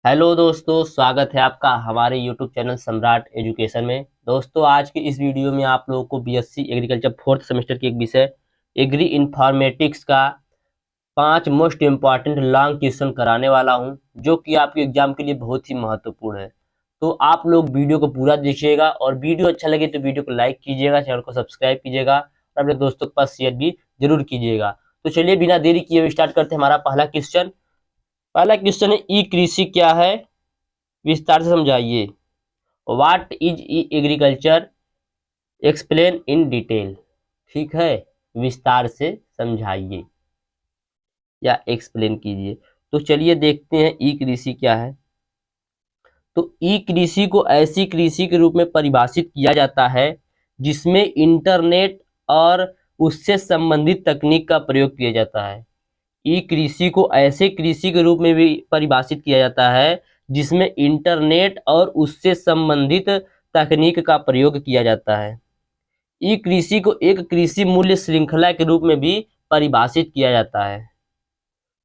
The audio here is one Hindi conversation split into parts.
हेलो दोस्तों, स्वागत है आपका हमारे यूट्यूब चैनल सम्राट एजुकेशन में। दोस्तों, आज की इस वीडियो में आप लोगों को बीएससी एग्रीकल्चर फोर्थ सेमेस्टर की एक विषय एग्री इन्फॉर्मेटिक्स का 5 मोस्ट इम्पॉर्टेंट लॉन्ग क्वेश्चन कराने वाला हूं, जो कि आपके एग्जाम के लिए बहुत ही महत्वपूर्ण है। तो आप लोग वीडियो को पूरा देखिएगा और वीडियो अच्छा लगे तो वीडियो को लाइक कीजिएगा, चैनल को सब्सक्राइब कीजिएगा और अपने दोस्तों के पास शेयर भी जरूर कीजिएगा। तो चलिए बिना देरी किए हुए स्टार्ट करते हैं हमारा पहला क्वेश्चन है ई कृषि क्या है, विस्तार से समझाइए। What is E agriculture, explain in detail. ठीक है, विस्तार से समझाइए या एक्सप्लेन कीजिए। तो चलिए देखते हैं ई कृषि क्या है। तो ई कृषि को ऐसी कृषि के रूप में परिभाषित किया जाता है जिसमें इंटरनेट और उससे संबंधित तकनीक का प्रयोग किया जाता है। ई कृषि को ऐसे कृषि के रूप में भी परिभाषित किया जाता है जिसमें इंटरनेट और उससे संबंधित तकनीक का प्रयोग किया जाता है। ई कृषि को एक कृषि मूल्य श्रृंखला के रूप में भी परिभाषित किया जाता है।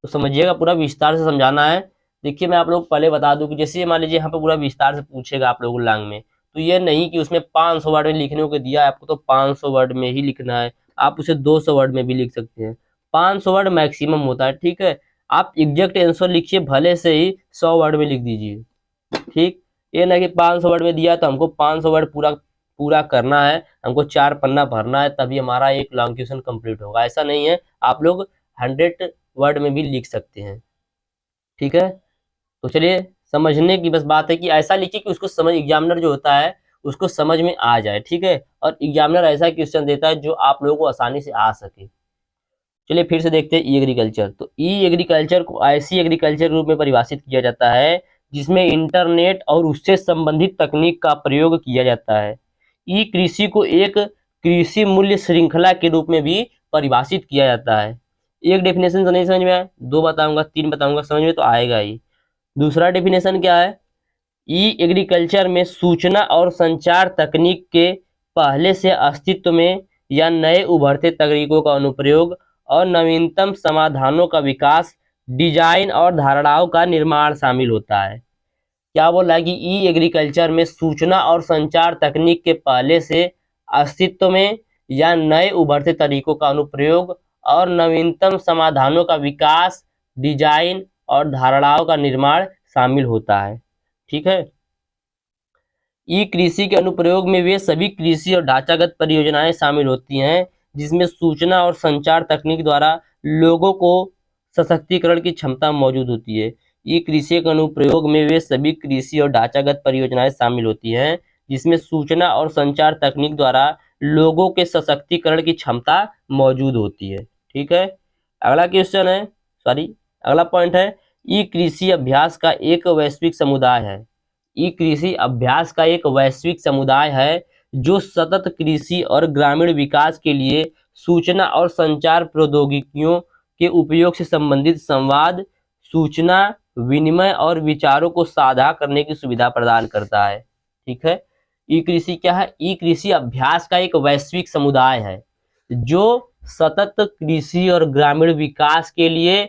तो समझिएगा, पूरा विस्तार से समझाना है। देखिए, मैं आप लोग पहले बता दूं कि जैसे मान लीजिए यहाँ पे पूरा विस्तार से पूछेगा आप लोगों को लैंग में, तो ये नहीं कि उसमें 500 वर्ड में लिखने को दिया है आपको तो 500 वर्ड में ही लिखना है। आप उसे 200 वर्ड में भी लिख सकते हैं। 500 वर्ड मैक्सिमम होता है, ठीक है। आप एग्जैक्ट आंसर लिखिए, भले से ही 100 वर्ड में लिख दीजिए। ठीक, ये ना कि 500 वर्ड में दिया तो हमको 500 वर्ड पूरा पूरा करना है, हमको 4 पन्ना भरना है तभी हमारा एक लॉन्ग क्वेश्चन कंप्लीट होगा। ऐसा नहीं है, आप लोग 100 वर्ड में भी लिख सकते हैं। ठीक है, तो चलिए, समझने की बस बात है कि ऐसा लिखिए कि उसको समझ, एग्जामिनर जो होता है उसको समझ में आ जाए। ठीक है, और एग्जामिनर ऐसा क्वेश्चन देता है जो आप लोगों को आसानी से आ सके। चलिए फिर से देखते हैं ई एग्रीकल्चर। तो ई एग्रीकल्चर को ऐसी एग्रीकल्चर रूप में परिभाषित किया जाता है जिसमें इंटरनेट और उससे संबंधित तकनीक का प्रयोग किया जाता है। ई कृषि को एक कृषि मूल्य श्रृंखला के रूप में भी परिभाषित किया जाता है। एक डेफिनेशन तो नहीं समझ में आया, दो बताऊंगा, तीन बताऊंगा, समझ में तो आएगा ही। दूसरा डेफिनेशन क्या है, ई एग्रीकल्चर में सूचना और संचार तकनीक के पहले से अस्तित्व में या नए उभरते तकनीकों का अनुप्रयोग और नवीनतम समाधानों का विकास, डिजाइन और धारणाओं का निर्माण शामिल होता है। क्या बोला कि ई एग्रीकल्चर में सूचना और संचार तकनीक के पहले से अस्तित्व में या नए उभरते तरीकों का अनुप्रयोग और नवीनतम समाधानों का विकास, डिजाइन और धारणाओं का निर्माण शामिल होता है। ठीक है, ई कृषि के अनुप्रयोग में वे सभी कृषि और ढांचागत परियोजनाएं शामिल होती हैं जिसमें सूचना और संचार तकनीक द्वारा लोगों को सशक्तिकरण की क्षमता मौजूद होती है। ई कृषि के अनुप्रयोग में वे सभी कृषि और ढांचागत परियोजनाएं शामिल होती हैं जिसमें सूचना और संचार तकनीक द्वारा लोगों के सशक्तिकरण की क्षमता मौजूद होती है। ठीक है, अगला क्वेश्चन है, सॉरी, अगला पॉइंट है, ई कृषि अभ्यास का एक वैश्विक समुदाय है। ई कृषि अभ्यास का एक वैश्विक समुदाय है जो सतत कृषि और ग्रामीण विकास के लिए सूचना और संचार प्रौद्योगिकियों के उपयोग से संबंधित संवाद, सूचना विनिमय और विचारों को साझा करने की सुविधा प्रदान करता है। ठीक है, ई कृषि क्या है, ई कृषि अभ्यास का एक वैश्विक समुदाय है जो सतत कृषि और ग्रामीण विकास के लिए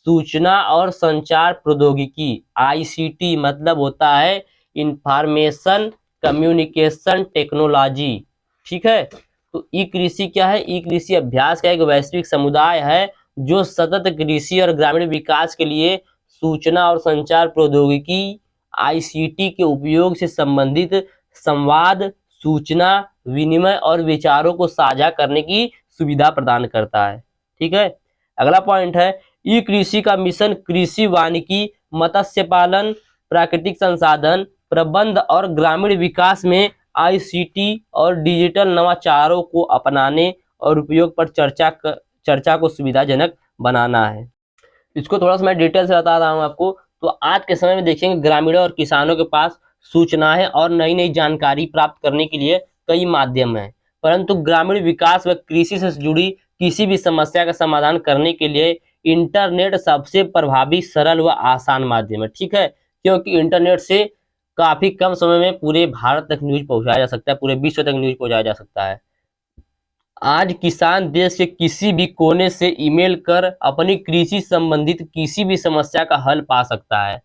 सूचना और संचार प्रौद्योगिकी, आईसीटी मतलब होता है इंफॉर्मेशन कम्युनिकेशन टेक्नोलॉजी। ठीक है, तो ई कृषि क्या है, ई कृषि अभ्यास का एक वैश्विक समुदाय है जो सतत कृषि और ग्रामीण विकास के लिए सूचना और संचार प्रौद्योगिकी, आईसीटी के उपयोग से संबंधित संवाद, सूचना विनिमय और विचारों को साझा करने की सुविधा प्रदान करता है। ठीक है, अगला पॉइंट है, ई कृषि का मिशन कृषि वानिकी, मत्स्य पालन, प्राकृतिक संसाधन प्रबंध और ग्रामीण विकास में आईसीटी और डिजिटल नवाचारों को अपनाने और उपयोग पर चर्चा को सुविधाजनक बनाना है। इसको थोड़ा सा मैं डिटेल से बता रहा हूँ आपको। तो आज के समय में देखेंगे ग्रामीणों और किसानों के पास सूचनाएं और नई नई जानकारी प्राप्त करने के लिए कई माध्यम हैं, परंतु ग्रामीण विकास व कृषि से जुड़ी किसी भी समस्या का समाधान करने के लिए इंटरनेट सबसे प्रभावी, सरल व आसान माध्यम है। ठीक है, क्योंकि इंटरनेट से काफी कम समय में पूरे भारत तक न्यूज पहुंचाया जा सकता है, पूरे विश्व तक न्यूज पहुंचाया जा सकता है। आज किसान देश के किसी भी कोने से ईमेल कर अपनी कृषि संबंधित किसी भी समस्या का हल पा सकता है।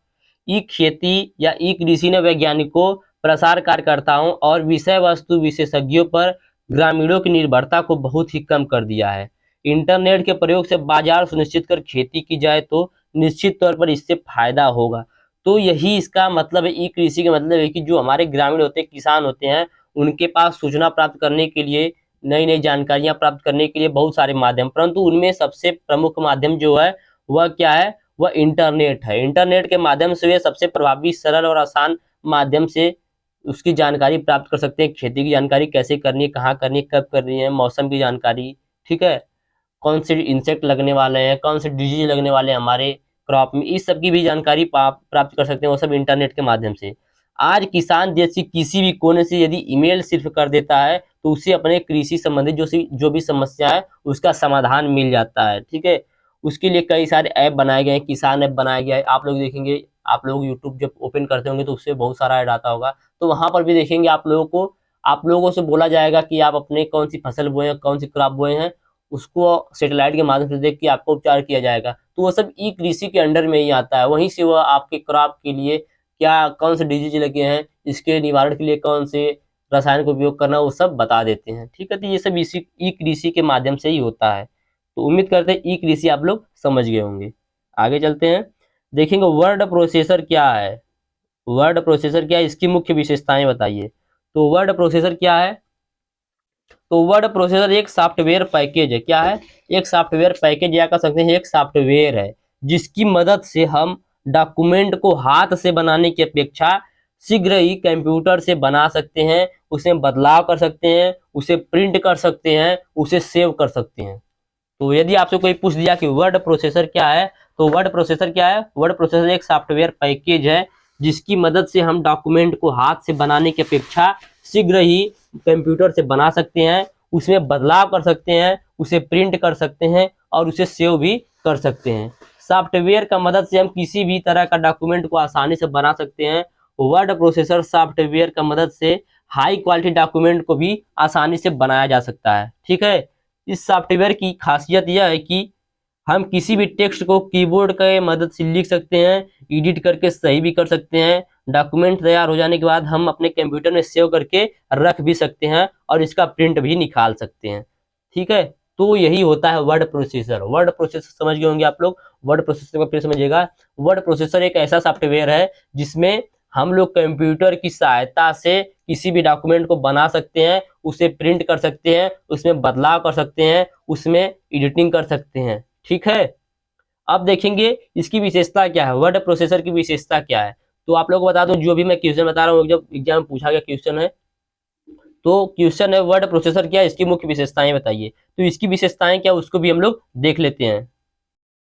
ई खेती या ई कृषि ने वैज्ञानिकों, प्रसार कार्यकर्ताओं और विषय वस्तु विशेषज्ञों पर ग्रामीणों की निर्भरता को बहुत ही कम कर दिया है। इंटरनेट के प्रयोग से बाजार सुनिश्चित कर खेती की जाए तो निश्चित तौर पर इससे फायदा होगा। तो यही इसका मतलब है, ई कृषि का मतलब है कि जो हमारे ग्रामीण होते हैं, किसान होते हैं, उनके पास सूचना प्राप्त करने के लिए, नई नई जानकारियां प्राप्त करने के लिए बहुत सारे माध्यम, परंतु उनमें सबसे प्रमुख माध्यम जो है वह क्या है, वह इंटरनेट है। इंटरनेट के माध्यम से वे सबसे प्रभावी, सरल और आसान माध्यम से उसकी जानकारी प्राप्त कर सकते हैं। खेती की जानकारी कैसे करनी है, कहाँ करनी है, कब करनी है, मौसम की जानकारी, ठीक है, कौन से इंसेक्ट लगने वाले हैं, कौन से डिजीज लगने वाले हैं हमारे क्रॉप में, इस सब की भी जानकारी प्राप्त कर सकते हैं, वो सब इंटरनेट के माध्यम से। आज किसान देश की किसी भी कोने से यदि ईमेल सिर्फ कर देता है तो उसे अपने कृषि संबंधित जो भी समस्या है उसका समाधान मिल जाता है, ठीक है। उसके लिए कई सारे ऐप बनाए गए हैं, किसान ऐप बनाया गया है। आप लोग देखेंगे, आप लोग यूट्यूब जब ओपन करते होंगे तो उससे बहुत सारा ऐड आता होगा, तो वहां पर भी देखेंगे आप लोगों से बोला जाएगा कि आप अपने कौन सी फसल बोए हैं, कौन सी क्रॉप बोए हैं, उसको सैटेलाइट के माध्यम से देख के आपको उपचार किया जाएगा। तो वो सब ई कृषि के अंडर में ही आता है। वहीं से वह आपके क्रॉप के लिए क्या कौन से डिजीज लगे हैं, इसके निवारण के लिए कौन से रसायन का उपयोग करना, वो सब बता देते हैं, ठीक है। तो ये सब इसी ई कृषि के माध्यम से ही होता है। तो उम्मीद करते हैं ई कृषि आप लोग समझ गए होंगे। आगे चलते हैं, देखेंगे वर्ड प्रोसेसर क्या है। वर्ड प्रोसेसर क्या है, इसकी मुख्य विशेषताएं बताइए। तो वर्ड प्रोसेसर क्या है, तो वर्ड प्रोसेसर एक सॉफ्टवेयर पैकेज है। क्या है, एक सॉफ्टवेयर पैकेज या कह सकते हैं एक सॉफ्टवेयर है जिसकी मदद से हम डॉक्यूमेंट को हाथ से बनाने की अपेक्षा शीघ्र ही कंप्यूटर से बना सकते हैं, उसमें बदलाव कर सकते हैं, उसे प्रिंट कर सकते हैं, उसे सेव कर सकते हैं। तो यदि आपसे कोई पूछ दिया कि वर्ड प्रोसेसर क्या है, तो वर्ड प्रोसेसर क्या है, वर्ड प्रोसेसर एक सॉफ्टवेयर पैकेज है जिसकी मदद से हम डॉक्यूमेंट को हाथ से बनाने की अपेक्षा शीघ्र ही कंप्यूटर से बना सकते हैं, उसमें बदलाव कर सकते हैं, उसे प्रिंट कर सकते हैं और उसे सेव भी कर सकते हैं। सॉफ्टवेयर का मदद से हम किसी भी तरह का डॉक्यूमेंट को आसानी से बना सकते हैं। वर्ड प्रोसेसर सॉफ्टवेयर का मदद से हाई क्वालिटी डॉक्यूमेंट को भी आसानी से बनाया जा सकता है, ठीक है। इस सॉफ्टवेयर की खासियत यह है कि हम किसी भी टेक्स्ट को कीबोर्ड के मदद से लिख सकते हैं, एडिट करके सही भी कर सकते हैं। डॉक्यूमेंट तैयार हो जाने के बाद हम अपने कंप्यूटर में सेव करके रख भी सकते हैं और इसका प्रिंट भी निकाल सकते हैं, ठीक है। तो यही होता है वर्ड प्रोसेसर। वर्ड प्रोसेसर समझ गए होंगे आप लोग। वर्ड प्रोसेसर को फिर समझिएगा। वर्ड प्रोसेसर एक ऐसा सॉफ्टवेयर है जिसमें हम लोग कंप्यूटर की सहायता से किसी भी डॉक्यूमेंट को बना सकते हैं, उसे प्रिंट कर सकते हैं, उसमें बदलाव कर सकते हैं, उसमें एडिटिंग कर सकते हैं, ठीक है। अब देखेंगे इसकी विशेषता क्या है, वर्ड प्रोसेसर की विशेषता क्या है। तो आप लोग को बता दूं, जो भी मैं क्वेश्चन बता रहा हूँ जब एग्जाम में पूछा गया क्वेश्चन है, तो क्वेश्चन है वर्ड प्रोसेसर क्या है, इसकी मुख्य विशेषताएं बताइए। तो इसकी विशेषताएं क्या, उसको भी हम लोग देख लेते हैं।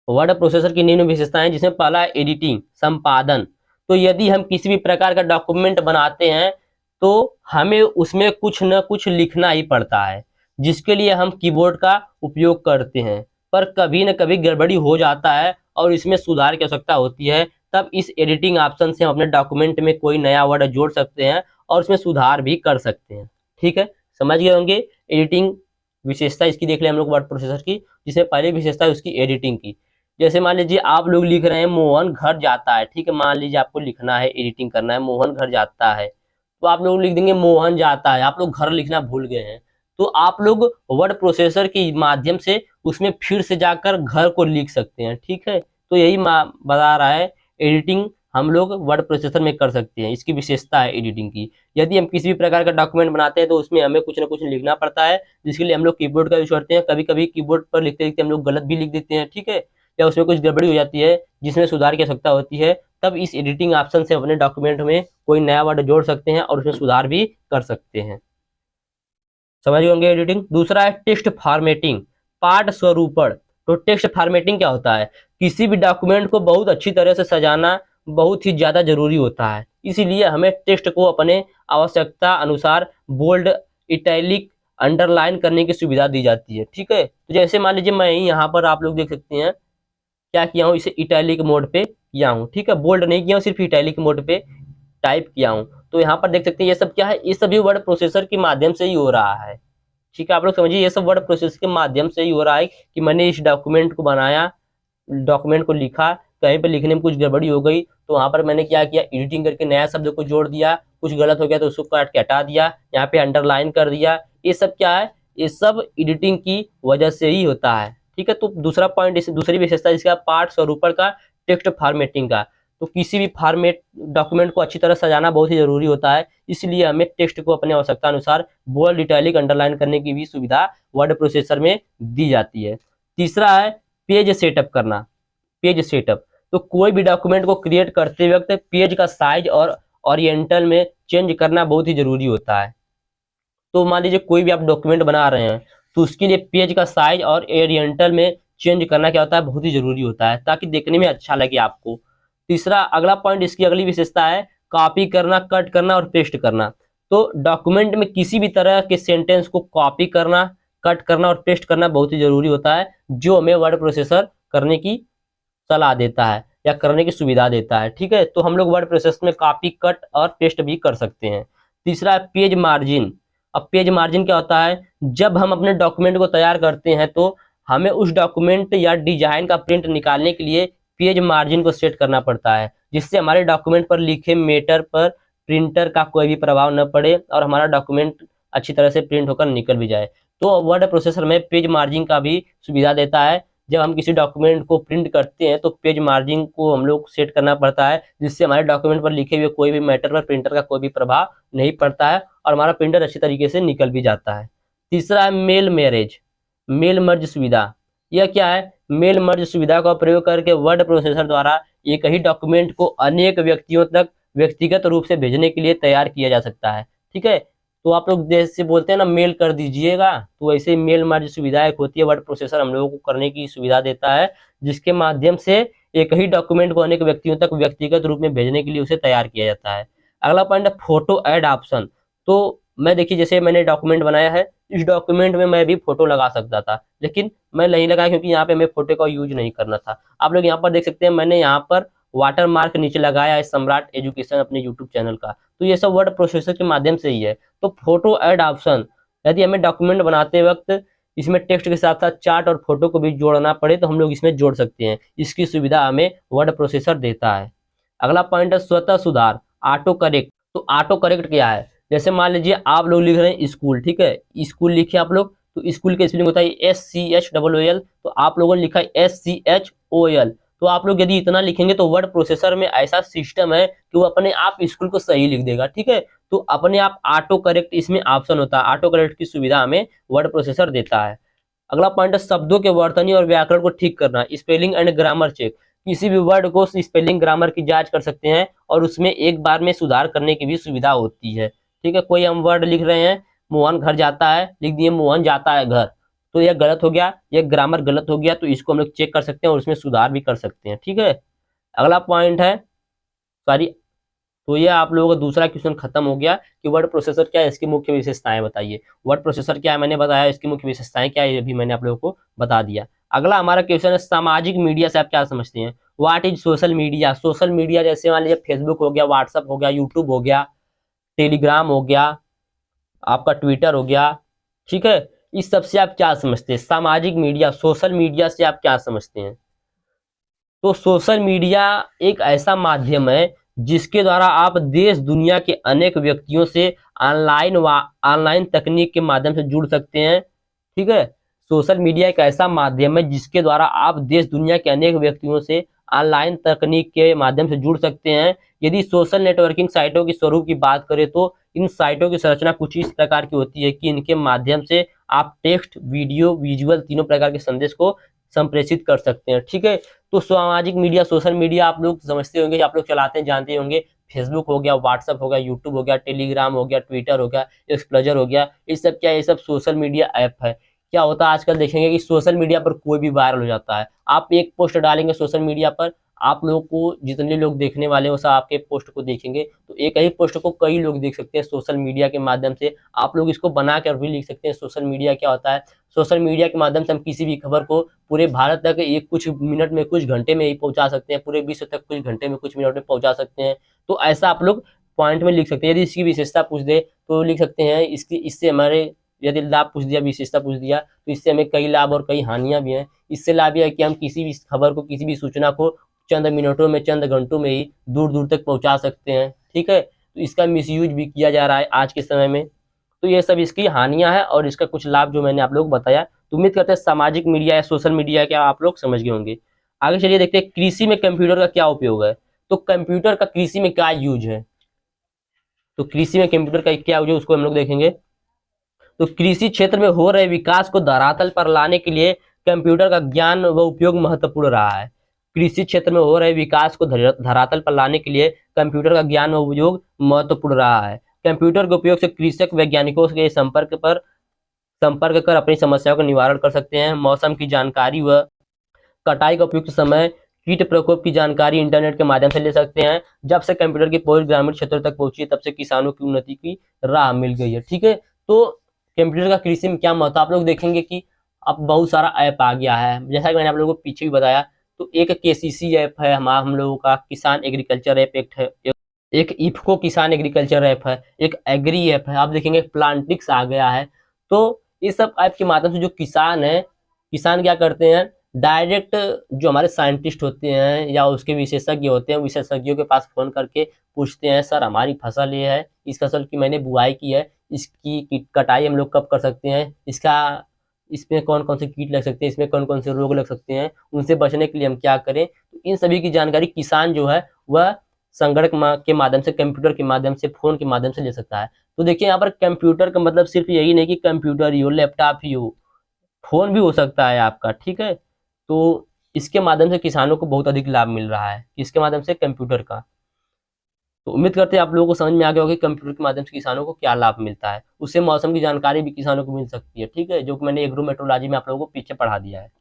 वर्ड प्रोसेसर की निम्न विशेषताएं, जिसमें पहला है एडिटिंग, संपादन। तो यदि हम किसी भी प्रकार का डॉक्यूमेंट बनाते हैं तो हमें उसमें कुछ न कुछ लिखना ही पड़ता है, जिसके लिए हम कीबोर्ड का उपयोग करते हैं। पर कभी न कभी गड़बड़ी हो जाता है और इसमें सुधार की आवश्यकता होती है, तब इस एडिटिंग ऑप्शन से हम अपने डॉक्यूमेंट में कोई नया वर्ड जोड़ सकते हैं और उसमें सुधार भी कर सकते हैं, ठीक है। समझ गए होंगे। एडिटिंग विशेषता इसकी देख लें हम लोग वर्ड प्रोसेसर की, जिसमें पहली विशेषता है उसकी एडिटिंग की। जैसे मान लीजिए आप लोग लिख रहे हैं मोहन घर जाता है, ठीक है। मान लीजिए आपको लिखना है, एडिटिंग करना है, मोहन घर जाता है, तो आप लोग लिख देंगे मोहन जाता है। आप लोग घर लिखना भूल गए हैं, तो आप लोग वर्ड प्रोसेसर के माध्यम से उसमें फिर से जाकर घर को लिख सकते हैं, ठीक है। तो यही बता रहा है, एडिटिंग हम लोग वर्ड प्रोसेसर में कर सकते हैं, इसकी विशेषता है एडिटिंग की। यदि हम किसी भी प्रकार का डॉक्यूमेंट बनाते हैं तो उसमें हमें कुछ ना कुछ लिखना पड़ता है, जिसके लिए हम लोग कीबोर्ड का यूज करते हैं। कभी कभी कीबोर्ड पर लिखते लिखते हम लोग गलत भी लिख देते हैं, ठीक है, या उसमें कुछ गड़बड़ी हो जाती है जिसमें सुधार की आवश्यकता होती है, तब इस एडिटिंग ऑप्शन से अपने डॉक्यूमेंट में कोई नया वर्ड जोड़ सकते हैं और उसमें सुधार भी कर सकते हैं। समझ गए होंगे एडिटिंग। दूसरा है टेक्स्ट फॉर्मेटिंग, पाठ स्वरूपण। तो टेक्स्ट फॉर्मेटिंग क्या होता है, किसी भी डॉक्यूमेंट को बहुत अच्छी तरह से सजाना बहुत ही ज्यादा जरूरी होता है, इसीलिए हमें टेक्स्ट को अपने आवश्यकता अनुसार बोल्ड, इटैलिक, अंडरलाइन करने की सुविधा दी जाती है, ठीक है। तो जैसे मान लीजिए मैं यहाँ पर आप लोग देख सकते हैं क्या किया हूँ, इसे इटैलिक मोड पे किया हूँ, ठीक है, बोल्ड नहीं किया हूँ, सिर्फ इटैलिक मोड पे टाइप किया हूँ। तो यहाँ पर देख सकते हैं ये सब क्या है, ये सभी वर्ड प्रोसेसर के माध्यम से ही हो रहा है, ठीक है। आप लोग समझिए ये सब वर्ड प्रोसेसर के माध्यम से ही हो रहा है कि मैंने इस डॉक्यूमेंट को बनाया, डॉक्यूमेंट को लिखा, कहीं पे लिखने में कुछ गड़बड़ी हो गई तो वहां पर मैंने क्या किया, एडिटिंग करके नया शब्द को जोड़ दिया, कुछ गलत हो गया तो उसको काट के हटा दिया, यहाँ पे अंडरलाइन कर दिया। ये सब क्या है, ये सब एडिटिंग की वजह से ही होता है। ठीक है, तो दूसरा पॉइंट, इस दूसरी विशेषता जिसका पार्ट्स और ऊपर का टेक्स्ट फॉर्मेटिंग का, तो किसी भी फॉर्मेट डॉक्यूमेंट को अच्छी तरह सजाना बहुत ही जरूरी होता है, इसलिए हमें टेक्स्ट को अपने आवश्यकता अनुसार बोल्ड, इटैलिक, अंडरलाइन करने की भी सुविधा वर्ड प्रोसेसर में दी जाती है। तीसरा है पेज सेटअप करना। पेज सेटअप, तो कोई भी डॉक्यूमेंट को क्रिएट करते वक्त पेज का साइज और ओरिएंटल में चेंज करना बहुत ही जरूरी होता है। तो मान लीजिए कोई भी आप डॉक्यूमेंट बना रहे हैं तो उसके लिए पेज का साइज और ओरिएंटल में चेंज करना क्या होता है, बहुत ही जरूरी होता है, ताकि देखने में अच्छा लगे आपको। तीसरा अगला पॉइंट, इसकी अगली विशेषता है कॉपी करना, कट करना और पेस्ट करना। तो डॉक्यूमेंट में किसी भी तरह के सेंटेंस को कॉपी करना, कट करना और पेस्ट करना बहुत ही जरूरी होता है, जो हमें वर्ड प्रोसेसर करने की सलाह देता है या करने की सुविधा देता है। ठीक है, तो हम लोग वर्ड प्रोसेस में कॉपी, कट और पेस्ट भी कर सकते हैं। तीसरा है पेज मार्जिन। अब पेज मार्जिन क्या होता है, जब हम अपने डॉक्यूमेंट को तैयार करते हैं तो हमें उस डॉक्यूमेंट या डिजाइन का प्रिंट निकालने के लिए पेज मार्जिन को सेट करना पड़ता है, जिससे हमारे डॉक्यूमेंट पर लिखे मैटर पर प्रिंटर का कोई भी प्रभाव न पड़े और हमारा डॉक्यूमेंट अच्छी तरह से प्रिंट होकर निकल भी जाए। तो वर्ड प्रोसेसर में पेज मार्जिन का भी सुविधा देता है। जब हम किसी डॉक्यूमेंट को प्रिंट करते हैं तो पेज मार्जिन को हम लोग सेट करना पड़ता है, जिससे हमारे डॉक्यूमेंट पर लिखे हुए कोई भी मैटर पर प्रिंटर का कोई भी प्रभाव नहीं पड़ता है और हमारा प्रिंटर अच्छी तरीके से निकल भी जाता है। तीसरा है मेल मैरिज, मेल मर्ज सुविधा। यह क्या है, मेल मर्ज सुविधा का प्रयोग करके वर्ड प्रोसेसर द्वारा एक ही डॉक्यूमेंट को अनेक व्यक्तियों तक व्यक्तिगत रूप से भेजने के लिए तैयार किया जा सकता है। ठीक है, तो आप लोग जैसे बोलते हैं ना मेल कर दीजिएगा, तो वैसे मेल मर्ज सुविधा एक होती है, वर्ड प्रोसेसर हम लोगों को करने की सुविधा देता है, जिसके माध्यम से एक ही डॉक्यूमेंट को अनेक व्यक्तियों तक व्यक्तिगत रूप में भेजने के लिए उसे तैयार किया जाता है। अगला पॉइंट है फोटो ऐड ऑप्शन। तो मैं देखिए, जैसे मैंने डॉक्यूमेंट बनाया है, इस डॉक्यूमेंट में मैं भी फोटो लगा सकता था, लेकिन मैं नहीं लगाया क्योंकि यहाँ पे हमें फोटो का यूज नहीं करना था। आप लोग यहाँ पर देख सकते हैं, मैंने यहाँ पर वाटर मार्क नीचे लगाया है सम्राट एजुकेशन अपने यूट्यूब चैनल का, तो ये सब वर्ड प्रोसेसर के माध्यम से ही है। तो फोटो ऐड ऑप्शन, यदि हमें डॉक्यूमेंट बनाते वक्त इसमें टेक्स्ट के साथ साथ चार्ट और फोटो को भी जोड़ना पड़े तो हम लोग इसमें जोड़ सकते हैं, इसकी सुविधा हमें वर्ड प्रोसेसर देता है। अगला पॉइंट है स्वतः सुधार, ऑटो करेक्ट। तो ऑटो करेक्ट क्या है, जैसे मान लीजिए आप लोग लिख रहे हैं स्कूल, ठीक है, स्कूल लिखे आप लोग, तो स्कूल के स्पेलिंग होता है SCHOOL, तो आप लोगों ने लिखा है SCHOL। तो आप लोग यदि इतना लिखेंगे तो वर्ड प्रोसेसर में ऐसा सिस्टम है कि वो अपने आप स्कूल को सही लिख देगा। ठीक है, तो अपने आप ऑटो करेक्ट इसमें ऑप्शन होता है, ऑटो करेक्ट की सुविधा हमें वर्ड प्रोसेसर देता है। अगला पॉइंट है शब्दों के वर्तनी और व्याकरण को ठीक करना, स्पेलिंग एंड ग्रामर चेक। किसी भी वर्ड को स्पेलिंग ग्रामर की जांच कर सकते हैं और उसमें एक बार में सुधार करने की भी सुविधा होती है। ठीक है, कोई हम वर्ड लिख रहे हैं, मोहन घर जाता है, लिख दिए मोहन जाता है घर, तो यह गलत हो गया, यह ग्रामर गलत हो गया, तो इसको हम लोग चेक कर सकते हैं और उसमें सुधार भी कर सकते हैं। ठीक है, अगला पॉइंट है, सॉरी, तो ये आप लोगों का दूसरा क्वेश्चन खत्म हो गया कि वर्ड प्रोसेसर क्या है, इसकी मुख्य विशेषताएं बताइए। वर्ड प्रोसेसर क्या है मैंने बताया, इसकी मुख्य विशेषताएं क्या है ये भी मैंने आप लोगों को बता दिया। अगला हमारा क्वेश्चन है सामाजिक मीडिया से आप क्या समझते हैं। What is social media. Social media जैसे मान लीजिए फेसबुक हो गया, व्हाट्सअप हो गया, यूट्यूब हो गया, टेलीग्राम हो गया, आपका ट्विटर हो गया। ठीक है, इस सब से आप क्या समझते हैं, सामाजिक मीडिया, सोशल मीडिया से आप क्या समझते हैं। तो सोशल मीडिया एक ऐसा माध्यम है जिसके द्वारा आप देश दुनिया के अनेक व्यक्तियों से ऑनलाइन तकनीक के माध्यम से जुड़ सकते हैं। ठीक है, सोशल मीडिया एक ऐसा माध्यम है जिसके द्वारा आप देश दुनिया के अनेक व्यक्तियों से ऑनलाइन तकनीक के माध्यम से जुड़ सकते हैं। यदि सोशल नेटवर्किंग साइटों की स्वरूप की बात करें तो इन साइटों की संरचना कुछ इस प्रकार की होती है कि इनके माध्यम से आप टेक्स्ट, वीडियो, विजुअल तीनों प्रकार के संदेश को संप्रेषित कर सकते हैं। ठीक है, तो सामाजिक मीडिया, सोशल मीडिया आप लोग समझते होंगे, आप लोग चलाते हैं, जानते होंगे, फेसबुक हो गया, व्हाट्सअप हो गया, यूट्यूब हो गया, टेलीग्राम हो गया, ट्विटर हो गया, एक्सप्लोजर हो गया, ये सब क्या है, ये सब सोशल मीडिया ऐप है। क्या होता है आजकल देखेंगे कि सोशल मीडिया पर कोई भी वायरल हो जाता है, आप एक पोस्ट डालेंगे सोशल मीडिया पर, आप लोगों को जितने लोग देखने वाले हो सब आपके पोस्ट को देखेंगे, तो एक ही पोस्ट को कई लोग देख सकते हैं सोशल मीडिया के माध्यम से। आप लोग इसको बना कर भी लिख सकते हैं। सोशल मीडिया क्या होता है, सोशल मीडिया के माध्यम से हम किसी भी खबर को पूरे भारत तक एक कुछ मिनट में, कुछ घंटे में ही पहुंचा सकते हैं, पूरे विश्व तक कुछ घंटे में, कुछ मिनट में पहुंचा सकते हैं। तो ऐसा आप लोग पॉइंट में लिख सकते हैं। यदि इसकी विशेषता पूछ दे तो लिख सकते हैं इसकी, इससे हमारे, यदि लाभ पूछ दिया, विशेषता पूछ दिया, तो इससे हमें कई लाभ और कई हानियां भी हैं। इससे लाभ यह है कि हम किसी भी खबर को, किसी भी सूचना को चंद मिनटों में, चंद घंटों में ही दूर दूर तक पहुंचा सकते हैं। ठीक है, तो इसका मिसयूज भी किया जा रहा है आज के समय में। तो ये सब इसकी हानियां हैं और इसका कुछ लाभ जो मैंने आप लोग को बताया। तो उम्मीद करते हैं सामाजिक मीडिया या सोशल मीडिया क्या आप लोग समझ गए होंगे। आगे चलिए देखते हैं कृषि में कंप्यूटर का क्या उपयोग है। तो कंप्यूटर का कृषि में क्या यूज है, तो कृषि में कंप्यूटर का क्या यूज है उसको हम लोग देखेंगे। तो कृषि क्षेत्र में हो रहे विकास को धरातल पर लाने के लिए कंप्यूटर का ज्ञान व उपयोग महत्वपूर्ण रहा है। कृषि क्षेत्र में हो रहे विकास को धरातल पर लाने के लिए कंप्यूटर का ज्ञान व उपयोग महत्वपूर्ण रहा है। कंप्यूटर के उपयोग से कृषक वैज्ञानिकों के संपर्क कर अपनी समस्याओं का निवारण कर सकते हैं। मौसम की जानकारी व कटाई का उपयुक्त समय, कीट प्रकोप की जानकारी इंटरनेट के माध्यम से ले सकते हैं। जब से कंप्यूटर की पहुंच ग्रामीण क्षेत्रों तक पहुंची है, तब से किसानों की उन्नति की राह मिल गई है। ठीक है, तो कंप्यूटर का कृषि में क्या महत्व आप लोग देखेंगे कि अब बहुत सारा ऐप आ गया है, जैसा कि मैंने आप लोगों को पीछे भी बताया। तो एक केसीसी ऐप है हम लोगों का, किसान एग्रीकल्चर ऐप एक है, एक इफ्को किसान एग्रीकल्चर ऐप है, एक एग्री ऐप है, आप देखेंगे प्लांटिक्स आ गया है। तो इस सब ऐप के माध्यम से जो किसान है, किसान क्या करते हैं, डायरेक्ट जो हमारे साइंटिस्ट होते हैं या उसके विशेषज्ञ होते हैं, विशेषज्ञों के पास फोन करके पूछते हैं, सर हमारी फसल ये है, इस फसल की मैंने बुआई की है, इसकी कटाई हम लोग कब कर सकते हैं, इसमें कौन कौन से कीट लग सकते हैं, इसमें कौन कौन से रोग लग सकते हैं, उनसे बचने के लिए हम क्या करें। तो इन सभी की जानकारी किसान जो है वह संगणक के माध्यम से, कंप्यूटर के माध्यम से, फोन के माध्यम से ले सकता है। तो देखिए यहाँ पर कंप्यूटर का मतलब सिर्फ यही नहीं कि कंप्यूटर ही हो, लैपटॉप ही हो, फोन भी हो सकता है आपका। ठीक है, तो इसके माध्यम से किसानों को बहुत अधिक लाभ मिल रहा है, इसके माध्यम से कंप्यूटर का। तो उम्मीद करते हैं आप लोगों को समझ में आ गया होगा कि कंप्यूटर के माध्यम से किसानों को क्या लाभ मिलता है। उससे मौसम की जानकारी भी किसानों को मिल सकती है। ठीक है, जो कि मैंने एग्रोमेट्रोलॉजी में आप लोगों को पीछे पढ़ा दिया है।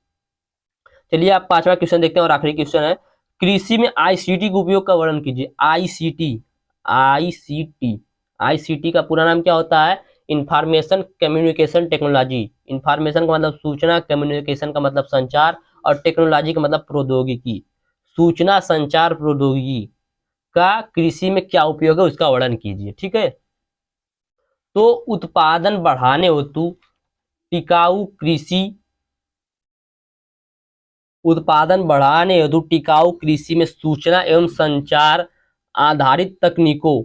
चलिए आप पांचवा क्वेश्चन देखते हैं और आखिरी क्वेश्चन है, कृषि में आईसीटी के उपयोग का वर्णन कीजिए। आईसीटी, आईसीटी, आईसीटी का पूरा नाम क्या होता है, इंफॉर्मेशन कम्युनिकेशन टेक्नोलॉजी। इंफॉर्मेशन का मतलब सूचना, कम्युनिकेशन का मतलब संचार, और टेक्नोलॉजी का मतलब प्रौद्योगिकी। सूचना संचार प्रौद्योगिकी का कृषि में क्या उपयोग है उसका वर्णन कीजिए। ठीक है, तो उत्पादन बढ़ाने हेतु टिकाऊ कृषि, उत्पादन बढ़ाने हेतु टिकाऊ कृषि में सूचना एवं संचार आधारित तकनीकों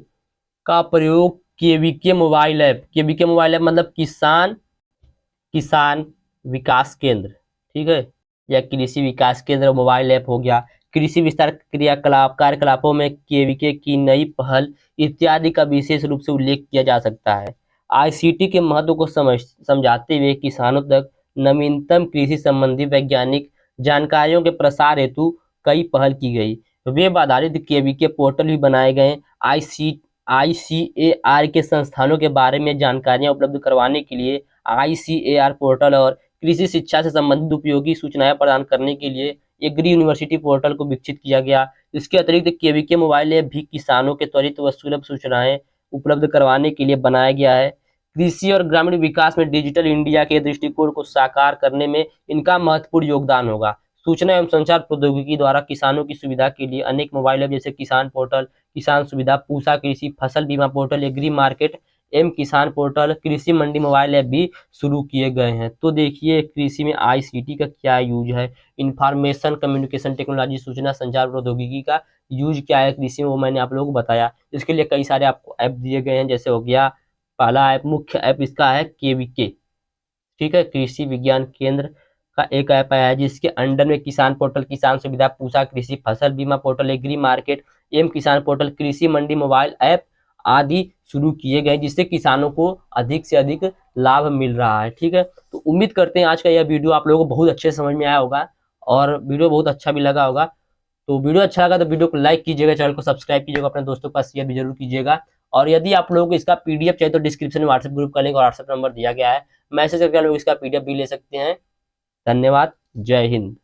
का प्रयोग KVK mobile app, KVK mobile app मतलब किसान किसान विकास केंद्र, ठीक है, या कृषि विकास केंद्र मोबाइल ऐप हो गया। कृषि विस्तार क्रियाकलाप कार्यकलापों में केवीके की नई पहल इत्यादि का विशेष रूप से उल्लेख किया जा सकता है। आईसीटी के महत्व को समझाते हुए किसानों तक नवीनतम कृषि संबंधी वैज्ञानिक जानकारियों के प्रसार हेतु कई पहल की गई। वेब आधारित केवीके पोर्टल भी बनाए गए। आईसीएआर के संस्थानों के बारे में जानकारियां उपलब्ध करवाने के लिए आईसीएआर पोर्टल और कृषि शिक्षा से संबंधित उपयोगी सूचनाएं प्रदान करने के लिए एग्री यूनिवर्सिटी पोर्टल को विकसित किया गया। इसके अतिरिक्त केवीके मोबाइल ऐप भी किसानों के त्वरित व सुलभ सूचनाएं उपलब्ध करवाने के लिए बनाया गया है। कृषि और ग्रामीण विकास में डिजिटल इंडिया के दृष्टिकोण को साकार करने में इनका महत्वपूर्ण योगदान होगा। सूचना एवं संचार प्रौद्योगिकी द्वारा किसानों की सुविधा के लिए अनेक मोबाइल ऐप जैसे किसान पोर्टल, किसान सुविधा, पूसा कृषि, फसल बीमा पोर्टल, एग्री मार्केट एम किसान पोर्टल, कृषि मंडी मोबाइल ऐप भी शुरू किए गए हैं। तो देखिए कृषि में आईसीटी का क्या यूज है, इंफॉर्मेशन कम्युनिकेशन टेक्नोलॉजी, सूचना संचार प्रौद्योगिकी का यूज क्या है कृषि में, वो मैंने आप लोगों को बताया। इसके लिए कई सारे आपको ऐप दिए गए हैं, जैसे हो गया पहला ऐप, मुख्य ऐप इसका है केवीके, ठीक है, कृषि विज्ञान केंद्र का एक ऐप आया है जिसके अंडर में किसान पोर्टल, किसान सुविधा, पूसा कृषि, फसल बीमा पोर्टल, एग्री मार्केट, एम किसान पोर्टल, कृषि मंडी मोबाइल ऐप आदि शुरू किए गए, जिससे किसानों को अधिक से अधिक लाभ मिल रहा है। ठीक है, तो उम्मीद करते हैं आज का यह वीडियो आप लोगों को बहुत अच्छे से समझ में आया होगा और वीडियो बहुत अच्छा भी लगा होगा। तो वीडियो अच्छा लगा तो वीडियो को लाइक कीजिएगा, चैनल को सब्सक्राइब कीजिएगा, अपने दोस्तों के पास शेयर भी जरूर कीजिएगा। और यदि आप लोगों को इसका पीडीएफ चाहिए तो डिस्क्रिप्शन में व्हाट्सएप ग्रुप का लिंक और व्हाट्सएप नंबर दिया गया है, मैसेज करके लोग इसका पीडीएफ भी ले सकते हैं। धन्यवाद, जय हिंद।